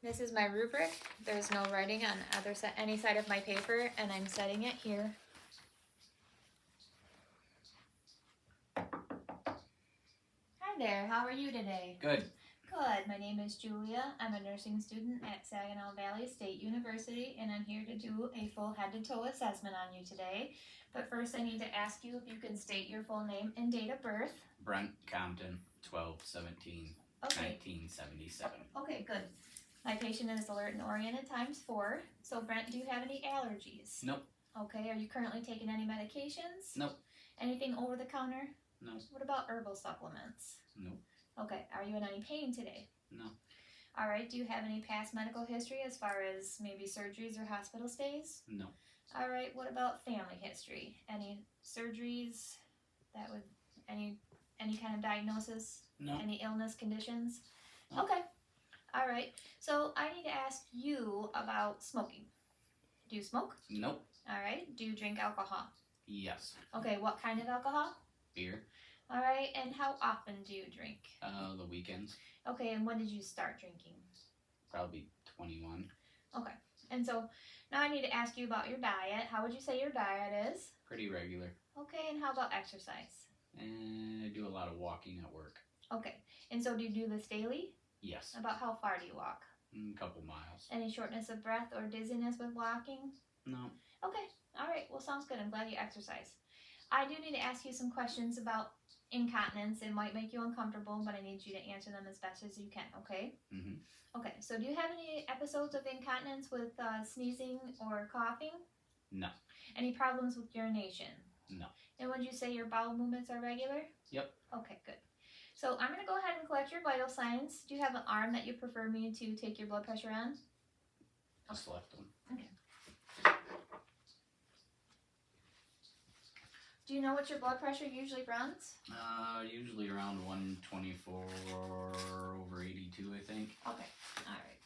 This is my rubric. There's no writing on any side of my paper, and I'm setting it here. Hi there, how are you today? Good. Good. My name is Julia. I'm a nursing student at Saginaw Valley State University, and I'm here to do a full head-to-toe assessment on you today. But first, I need to ask you if you can state your full name and date of birth. Brent Compton, 12/17, Okay. 1977. Okay, good. My patient is alert and oriented ×4. So, Brent, do you have any allergies? Nope. Okay, are you currently taking any medications? Nope. Anything over the counter? No. What about herbal supplements? Nope. Okay, are you in any pain today? No. All right, do you have any past medical history as far as maybe surgeries or hospital stays? No. All right, what about family history? Any surgeries that would, any kind of diagnosis? No. Any illness conditions? No. Okay. All right, so I need to ask you about smoking. Do you smoke? Nope. All right, do you drink alcohol? Yes. Okay, what kind of alcohol? Beer. All right, and how often do you drink? The weekends. Okay, and when did you start drinking? Probably 21. Okay, and so now I need to ask you about your diet. How would you say your diet is? Pretty regular. Okay, and how about exercise? And I do a lot of walking at work. Okay, and so do you do this daily? Yes. About how far do you walk? A couple miles. Any shortness of breath or dizziness with walking? No. Okay, all right, well, sounds good. I'm glad you exercise. I do need to ask you some questions about incontinence. It might make you uncomfortable, but I need you to answer them as best as you can, okay? Mm-hmm. Okay, so do you have any episodes of incontinence with sneezing or coughing? No. Any problems with urination? No. And would you say your bowel movements are regular? Yep. Okay, good. So I'm going to go ahead and collect your vital signs. Do you have an arm that you prefer me to take your blood pressure on? Just left one. Okay. Do you know what your blood pressure usually runs? Usually around 124/82, I think. Okay, all right.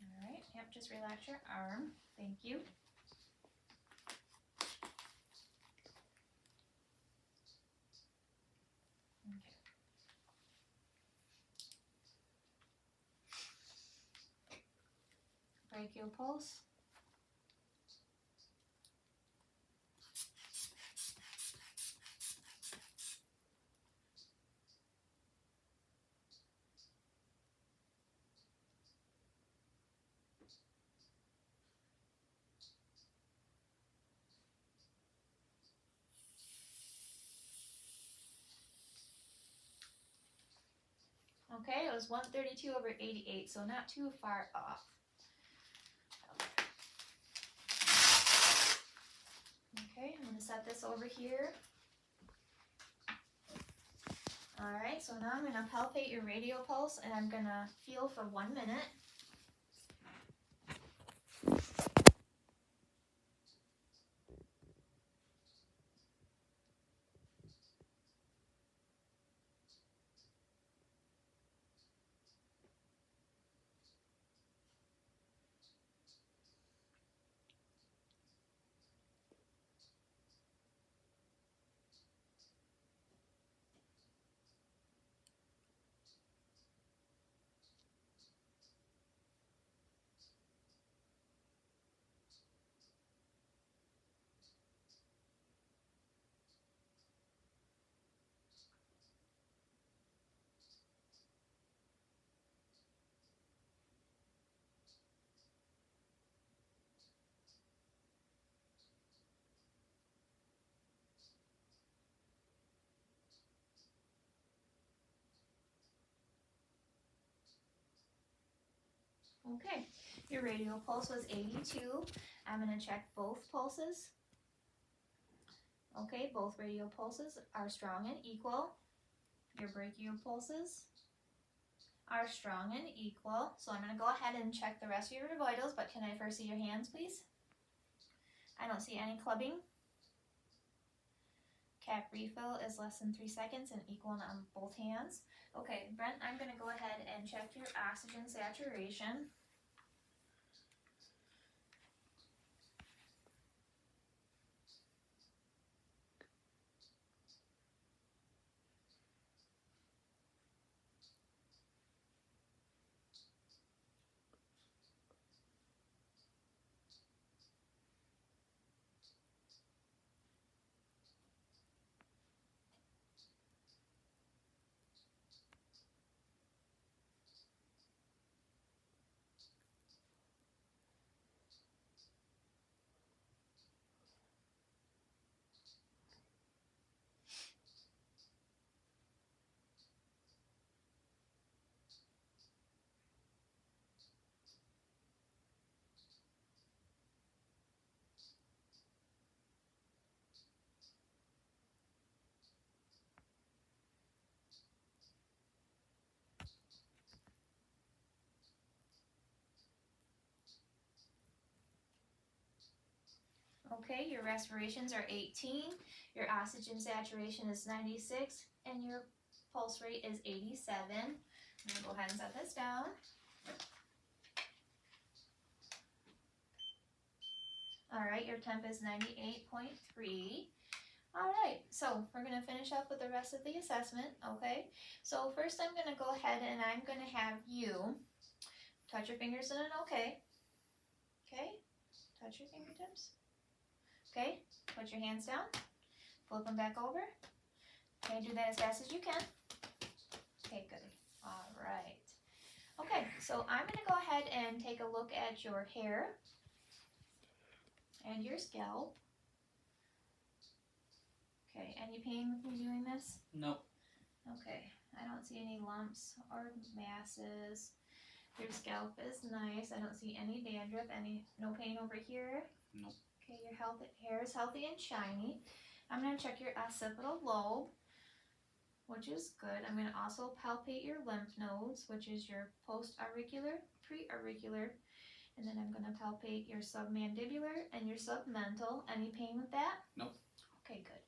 All right, yep, just relax your arm. Thank you. Okay. Brachial pulse. Okay, it was 132/88, so not too far off. Okay, I'm going to set this over here. All right, so now I'm going to palpate your radial pulse, and I'm going to feel for 1 minute. Okay, your radial pulse was 82. I'm going to check both pulses. Okay, both radial pulses are strong and equal. Your brachial pulses are strong and equal. So I'm going to go ahead and check the rest of your vitals, but can I first see your hands, please? I don't see any clubbing. Cap refill is less than 3 seconds and equal on both hands. Okay, Brent, I'm going to go ahead and check your oxygen saturation. Okay, your respirations are 18, your oxygen saturation is 96, and your pulse rate is 87. I'm going to go ahead and set this down. Alright, your temp is 98.3. Alright, so we're going to finish up with the rest of the assessment, okay? So first I'm going to go ahead and I'm going to have you touch your fingers in an okay. Okay, touch your fingertips. Okay, put your hands down, flip them back over. Okay, do that as fast as you can. Okay, good. Alright. Okay, so I'm going to go ahead and take a look at your hair and your scalp. Okay, any pain with me doing this? Nope. Okay, I don't see any lumps or masses. Your scalp is nice. I don't see any dandruff, no pain over here. Nope. Okay, your hair is healthy and shiny. I'm going to check your occipital lobe, which is good. I'm going to also palpate your lymph nodes, which is your post-auricular, pre-auricular, and then I'm going to palpate your submandibular and your submental. Any pain with that? Nope. Okay, good.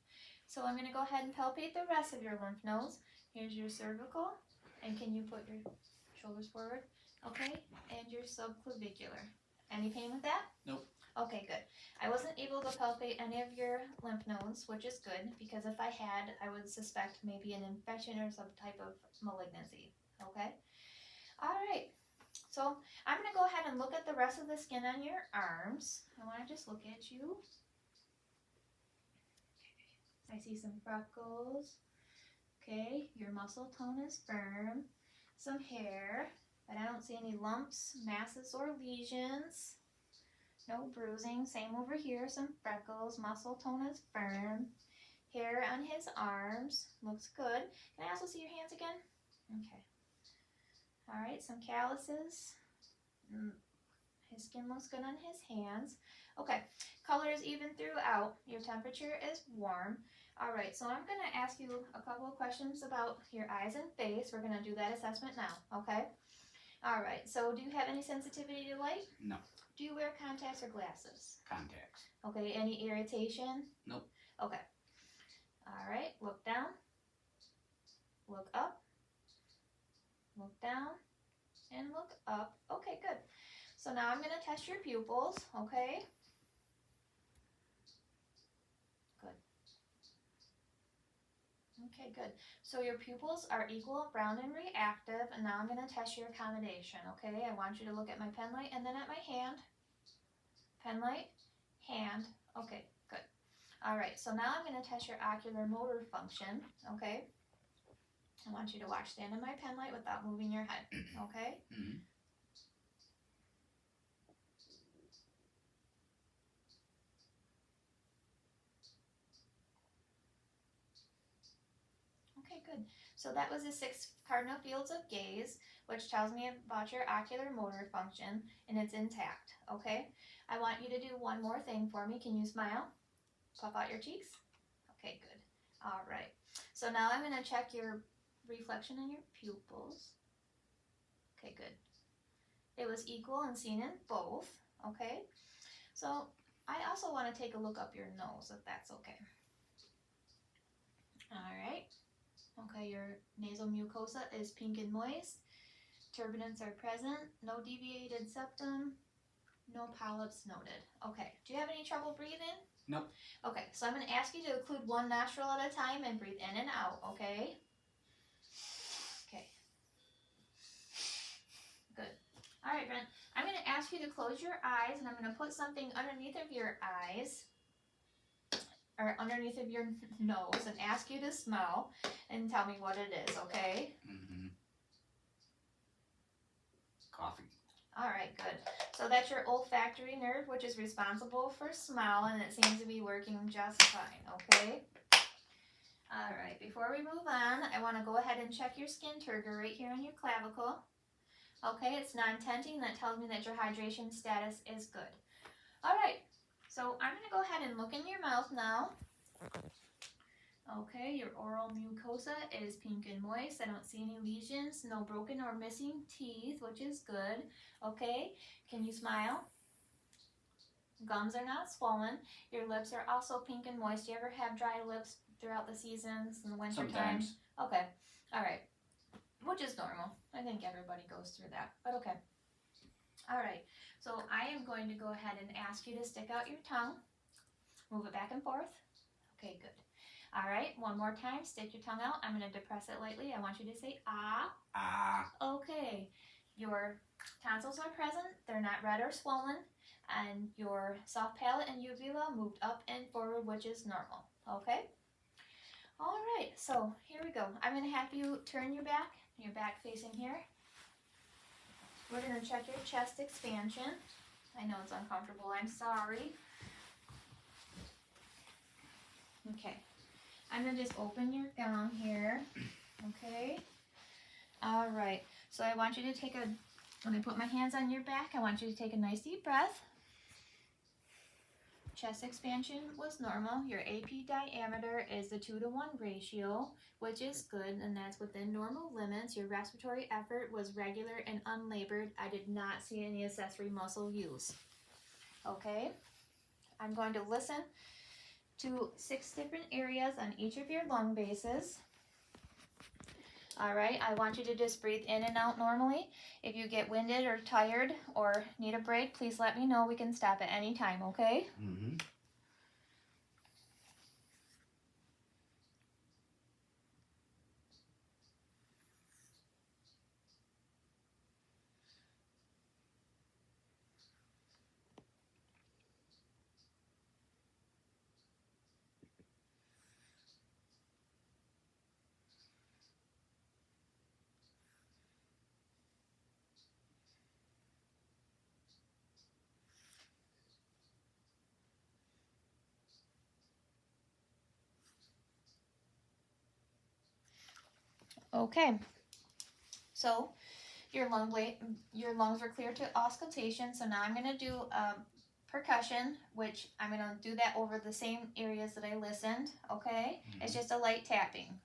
So I'm going to go ahead and palpate the rest of your lymph nodes. Here's your cervical, and can you put your shoulders forward? Okay, and your subclavicular. Any pain with that? Nope. Okay, good. I wasn't able to palpate any of your lymph nodes, which is good, because if I had, I would suspect maybe an infection or some type of malignancy. Okay? Alright, so I'm going to go ahead and look at the rest of the skin on your arms. I want to just look at you. I see some freckles. Okay, your muscle tone is firm. Some hair, but I don't see any lumps, masses, or lesions. No bruising. Same over here. Some freckles. Muscle tone is firm. Hair on his arms. Looks good. Can I also see your hands again? Okay. Alright, some calluses. His skin looks good on his hands. Okay. Color is even throughout. Your temperature is warm. Alright, so I'm going to ask you a couple of questions about your eyes and face. We're going to do that assessment now, okay? Alright, so do you have any sensitivity to light? No. Do you wear contacts or glasses? Contacts. Okay, any irritation? Nope. Okay. Alright, look down. Look up. Look down. And look up. Okay, good. So now I'm going to test your pupils, okay? Okay, good. So your pupils are equal, round, and reactive, and now I'm going to test your accommodation, okay? I want you to look at my pen light and then at my hand. Pen light, hand. Okay, good. All right, so now I'm going to test your ocular motor function, okay? I want you to watch, stand in my pen light without moving your head, okay? Mm-hmm. Okay, good. So that was the 6 cardinal fields of gaze, which tells me about your ocular motor function, and it's intact, okay? I want you to do one more thing for me. Can you smile? Puff out your cheeks? Okay, good. All right. So now I'm going to check your reflection in your pupils. Okay, good. It was equal and seen in both, okay? So I also want to take a look up your nose, if that's okay. All right. Okay, your nasal mucosa is pink and moist. Turbinates are present. No deviated septum. No polyps noted. Okay, do you have any trouble breathing? Nope. Okay, so I'm going to ask you to occlude one nostril at a time and breathe in and out, okay? Okay. Good. All right, Brent. I'm going to ask you to close your eyes, and I'm going to put something underneath of your eyes, or underneath of your nose, and ask you to smell and tell me what it is, okay? Mm-hmm. Coffee. All right, good. So that's your olfactory nerve, which is responsible for smell, and it seems to be working just fine, okay? All right, before we move on, I want to go ahead and check your skin turgor right here on your clavicle. Okay, it's non-tenting. That tells me that your hydration status is good. All right, so I'm going to go ahead and look in your mouth now. Okay, your oral mucosa is pink and moist. I don't see any lesions, no broken or missing teeth, which is good. Okay, can you smile? Gums are not swollen. Your lips are also pink and moist. Do you ever have dry lips throughout the seasons in the winter time? Sometimes. Okay. All right. Which is normal. I think everybody goes through that, but okay. All right. So I am going to go ahead and ask you to stick out your tongue. Move it back and forth. Okay, good. All right, one more time. Stick your tongue out. I'm going to depress it lightly. I want you to say ah. Ah. Okay. Your tonsils are present. They're not red or swollen. And your soft palate and uvula moved up and forward, which is normal. Okay? All right, so here we go. I'm going to have you turn your back facing here. We're going to check your chest expansion. I know it's uncomfortable. I'm sorry. Okay. I'm going to just open your gown here. Okay? All right. So I want you to take when I put my hands on your back, I want you to take a nice deep breath. Chest expansion was normal. Your AP diameter is a 2-to-1 ratio, which is good, and that's within normal limits. Your respiratory effort was regular and unlabored. I did not see any accessory muscle use. Okay? I'm going to listen to 6 different areas on each of your lung bases. All right, I want you to just breathe in and out normally. If you get winded or tired or need a break, please let me know. We can stop at any time, okay? Mm-hmm. Okay. So your lungs were clear to auscultation. So now I'm going to do percussion, which I'm going to do that over the same areas that I listened. Okay? Mm-hmm. It's just a light tapping.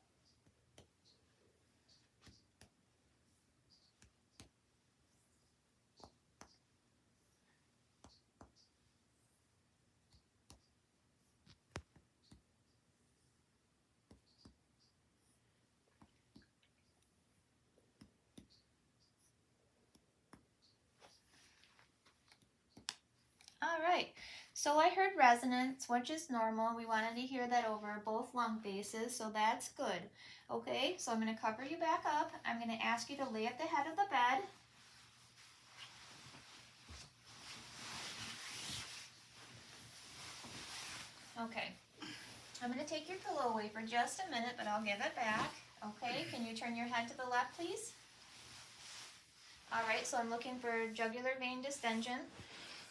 All right, so I heard resonance, which is normal. We wanted to hear that over both lung bases, so that's good. Okay, so I'm going to cover you back up. I'm going to ask you to lay at the head of the bed. Okay, I'm going to take your pillow away for just a minute, but I'll give it back. Okay, can you turn your head to the left, please? All right, so I'm looking for jugular vein distension.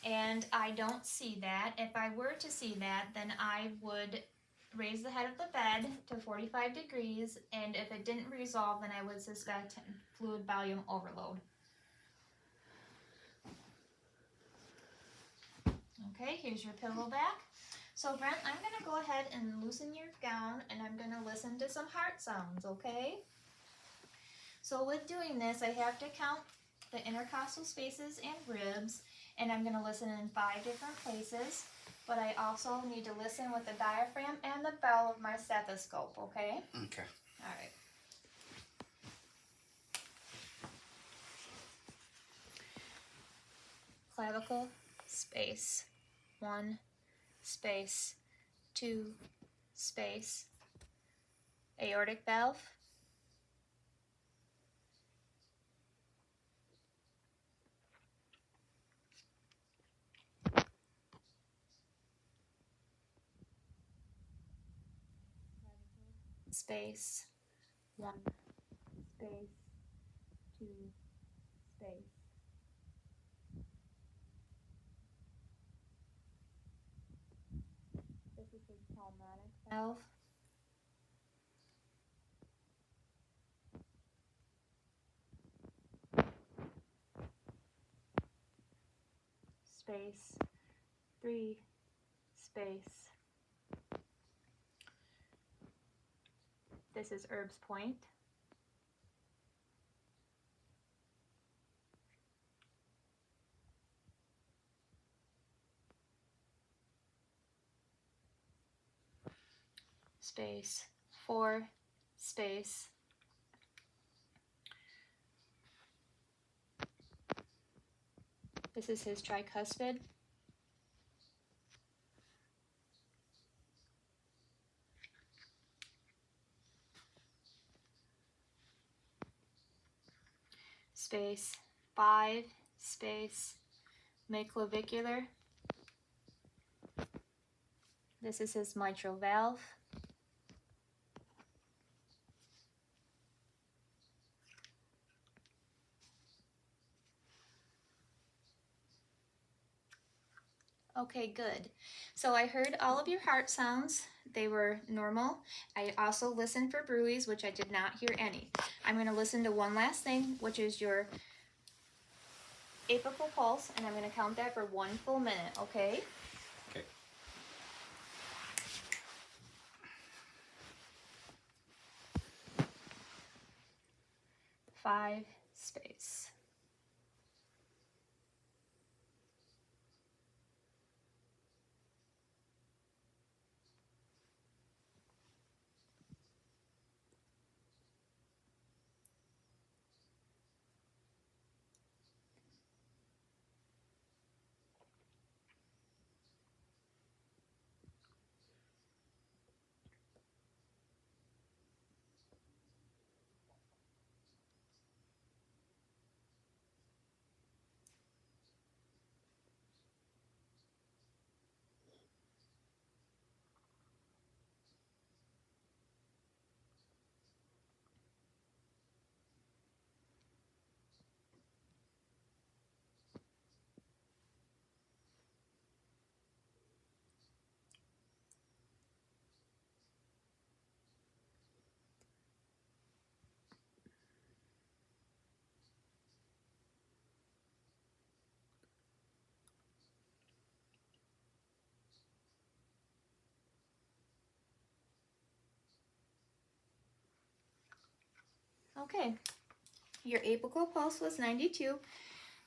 And I don't see that. If I were to see that, then I would raise the head of the bed to 45 degrees, and if it didn't resolve, then I would suspect fluid volume overload. Okay, here's your pillow back. So Brent, I'm going to go ahead and loosen your gown, and I'm going to listen to some heart sounds, okay? So with doing this, I have to count the intercostal spaces and ribs, and I'm going to listen in 5 different places, but I also need to listen with the diaphragm and the bell of my stethoscope, okay? Okay. All right. Clavicle, space, 1, space, 2, space. Aortic valve. Space, 1, space, 2, space. This is a pulmonic valve. Space, 3, space. This is Erb's point. space 4 space this is his tricuspid. Space 5 space midclavicular. This is his mitral valve. Okay, good. So I heard all of your heart sounds. They were normal. I also listened for bruits, which I did not hear any. I'm going to listen to one last thing, which is your apical pulse, and I'm going to count that for 1 full minute, okay? Okay. Five space. Okay, your apical pulse was 92.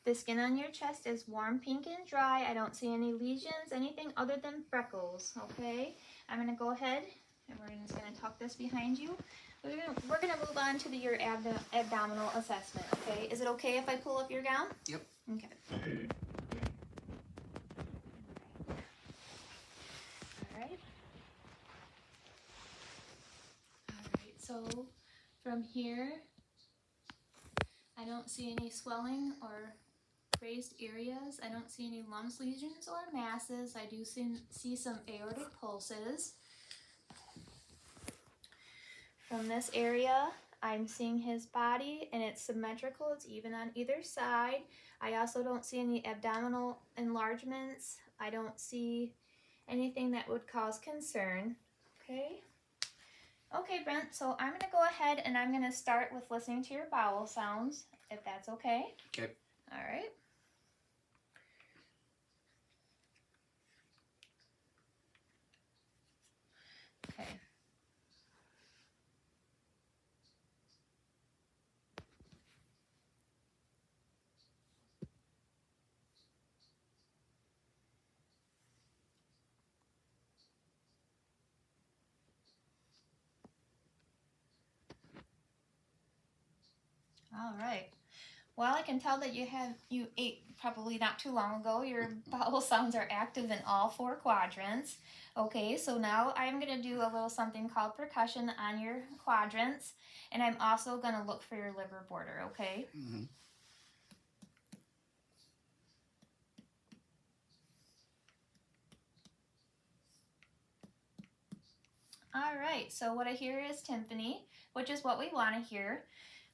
The skin on your chest is warm, pink, and dry. I don't see any lesions, anything other than freckles, okay? I'm going to go ahead and we're just going to tuck this behind you. We're gonna move on to your abdominal assessment, okay? Is it okay if I pull up your gown? Yep. Okay. All right. So from here, I don't see any swelling or raised areas. I don't see any lumps, lesions, or masses. I do see some aortic pulses. From this area, I'm seeing his body, and it's symmetrical. It's even on either side. I also don't see any abdominal enlargements. I don't see anything that would cause concern. Okay? Okay, Brent, so I'm going to go ahead and I'm going to start with listening to your bowel sounds, if that's okay. Okay. All right. Okay. All right. Well, I can tell that you ate probably not too long ago. Your bowel sounds are active in all 4 quadrants. Okay, so now I'm going to do a little something called percussion on your quadrants, and I'm also going to look for your liver border, okay? Mm-hmm. All right, so what I hear is tympani, which is what we want to hear.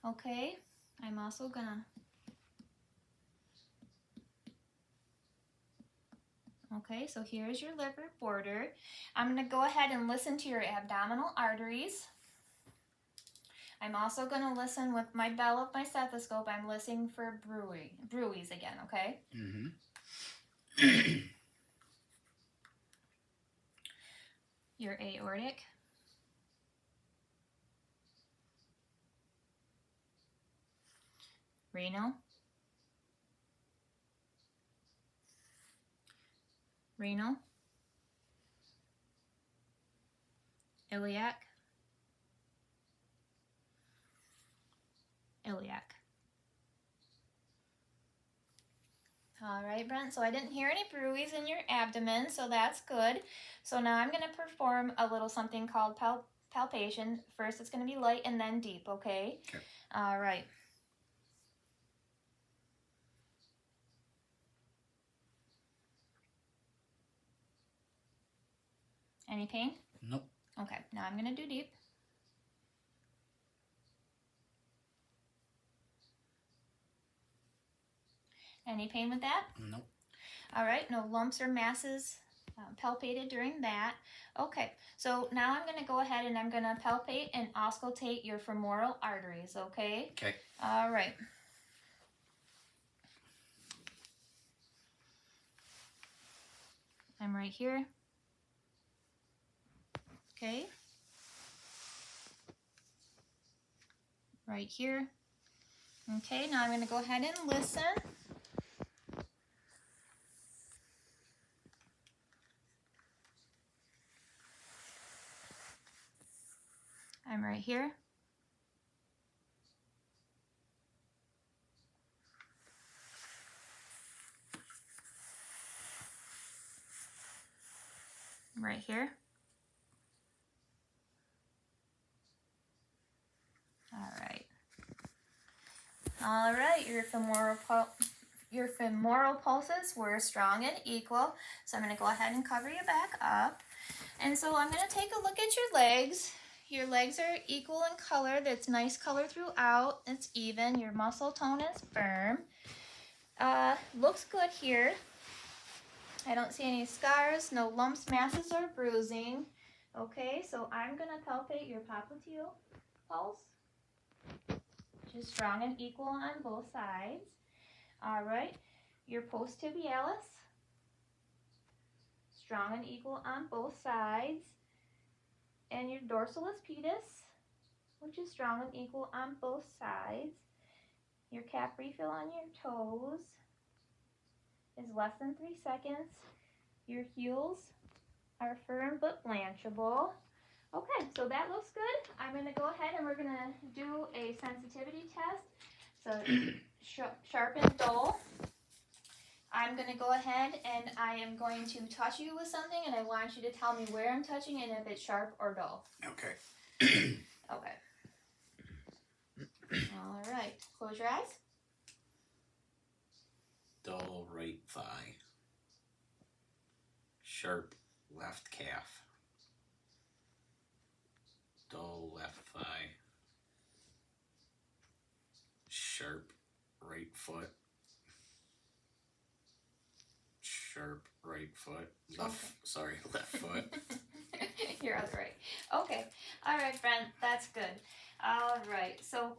Okay, I'm also going to... Okay, so here's your liver border. I'm going to go ahead and listen to your abdominal arteries. I'm also going to listen with my bell of my stethoscope. I'm listening for bruits again, okay? Mm-hmm. Your aortic. Renal. Renal. iliac, iliac. All right, Brent, so I didn't hear any bruise in your abdomen, so that's good. So now I'm going to perform a little something called palpation. First it's going to be light and then deep, okay? Okay. All right. Any pain? Nope. Okay, now I'm going to do deep. Any pain with that? Nope. All right, no lumps or masses palpated during that. Okay, so now I'm going to go ahead and I'm going to palpate and auscultate your femoral arteries, okay? Okay. All right. I'm right here. Okay. Right here. Okay, now I'm going to go ahead and listen. I'm right here. Right here. All right, your femoral pulses were strong and equal. So I'm going to go ahead and cover you back up. And so I'm going to take a look at your legs. Your legs are equal in color. That's nice color throughout. It's even. Your muscle tone is firm. Looks good here. I don't see any scars, no lumps, masses, or bruising. Okay, so I'm going to palpate your popliteal pulse, which is strong and equal on both sides. All right, your post-tibialis, strong and equal on both sides. And your dorsalis pedis, which is strong and equal on both sides. Your calf refill on your toes is less than 3 seconds. Your heels are firm but blanchable. Okay, so that looks good. I'm going to go ahead and we're going to do a sensitivity test. So sharp and dull. I'm going to go ahead and I am going to touch you with something and I want you to tell me where I'm touching and if it's sharp or dull. Okay. Okay. All right. Close your eyes. Dull right thigh. Sharp left calf. Dull left thigh. Sharp right foot. Sharp right foot. Left foot. You're other right. Okay. All right, friend. That's good. All right. So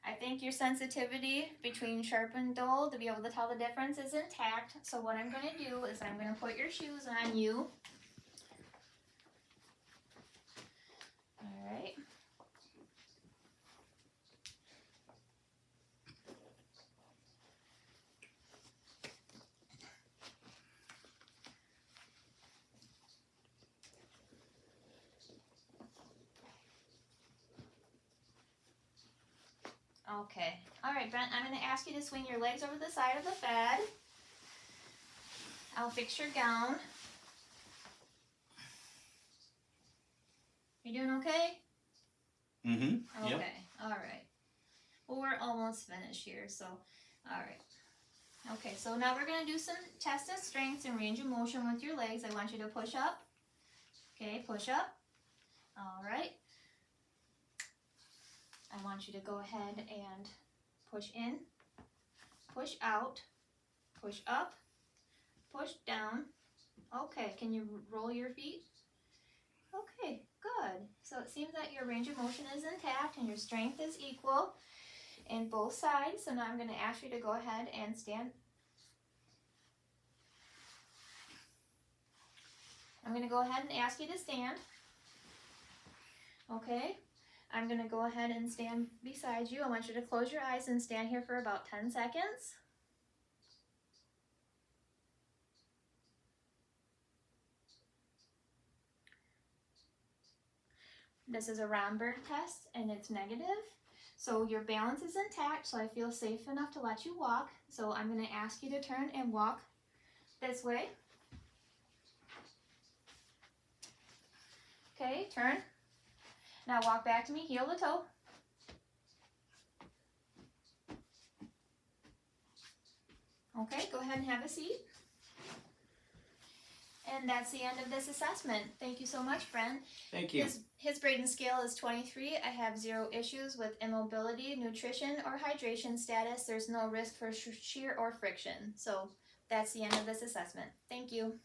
I think your sensitivity between sharp and dull to be able to tell the difference is intact. So what I'm going to do is I'm going to put your shoes on you. All right. Okay. All right, Brent, I'm going to ask you to swing your legs over the side of the bed. I'll fix your gown. You doing okay? Mm-hmm. Okay. Yep. All right. Well, we're almost finished here, so all right. Okay, so now we're going to do some test of strength and range of motion with your legs. I want you to push up. Okay, push up. All right. I want you to go ahead and push in, push out, push up, push down. Okay, can you roll your feet? Okay, good. So it seems that your range of motion is intact and your strength is equal in both sides. So now I'm going to ask you to go ahead and stand. I'm going to go ahead and ask you to stand. Okay. I'm going to go ahead and stand beside you. I want you to close your eyes and stand here for about 10 seconds. This is a Romberg test and it's negative. So your balance is intact, so I feel safe enough to let you walk. So I'm going to ask you to turn and walk this way. Okay, turn. Now walk back to me, heel to toe. Okay, go ahead and have a seat. And that's the end of this assessment. Thank you so much, Brent. Thank you. His Braden scale is 23. I have 0 issues with immobility, nutrition, or hydration status. There's no risk for shear or friction. So that's the end of this assessment. Thank you.